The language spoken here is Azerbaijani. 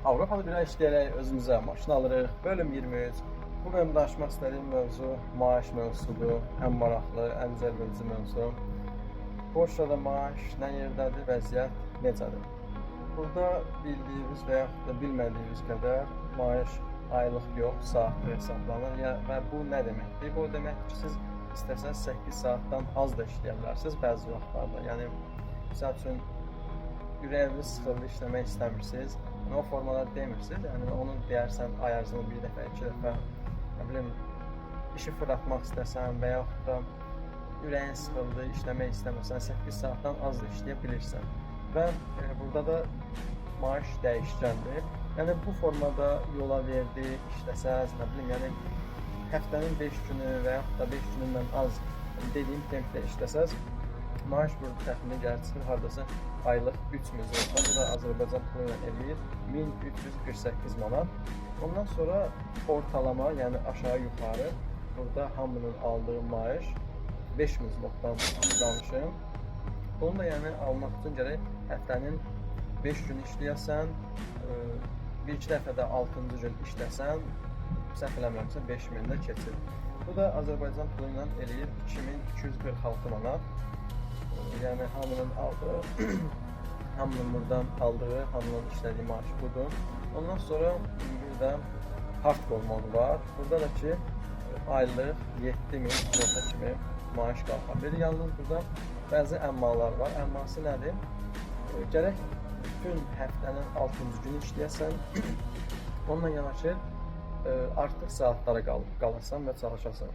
Avropada bir ay işləyərək özümüzə maşın alırıq. Bölüm 23. Bu bölümdə danışmaq istədiyim mövzu maaş mövzusudur. Ən maraqlı, ən cəlbedici mövzu. Polşada maaş nə yerdədir, vəziyyət necədir? Burada bildiyimiz və yaxud da bilmədiyimiz qədər maaş aylıq yox, saatlı hesablanır. Və bu nə deməkdir? Bu deməkdir ki, siz istəsəz 8 saatdan az da işləyə bilərsiniz bəzi vaxtlarda. Yəni, misal üçün, ürəyiniz sıxıldı, işləmək istəmirsiniz. O formalar demirsiniz, yəni onu deyərsən ay ərzində bir dəfə, iki dəfə, nə bilim, işi fırlatmaq istəsən və yaxud da ürəyin sıxıldı, işləmək istəmirsən, 8 saatdan az da işləyə bilirsən. Və burada da maaş dəyişkəndir. Yəni bu formada yola verdi, işləsəz, nə bilim, yəni həftənin 5 günü və yaxud da 5 günündən az dediyim tempdə işləsəz, maaş burada təxminən gəlir çıxır hardasa aylıq 3000 zlotdan, bu da Azərbaycan pulu ilə eləyir 1348 manat. Ondan sonra ortalama, yəni aşağı yuxarı burada hamının aldığı maaş 5000 zlotdan danışım. Bunu da yəni almaq üçün gərək həftənin 5 gün işləyəsən, bir-iki dəfə də 6-cı gün işləsən, səhv eləmirəmsə 5000 də keçir. Bu da Azərbaycan pulu ilə eləyir 2246 manat. Yəni hamının aldığı, hamının buradan aldığı, hamının işlədiyi maaş budur. Ondan sonra bir də hardcore modu var. Burada da ki aylıq 7000 zlota kimi maaş qalxa bilir. Yalnız burada bəzi əmmalar var. Əmması nədir? Gərək bütün həftənin 6-cı günü işləyəsən, onunla yanaşı artıq saatlara qalasan və çalışasan.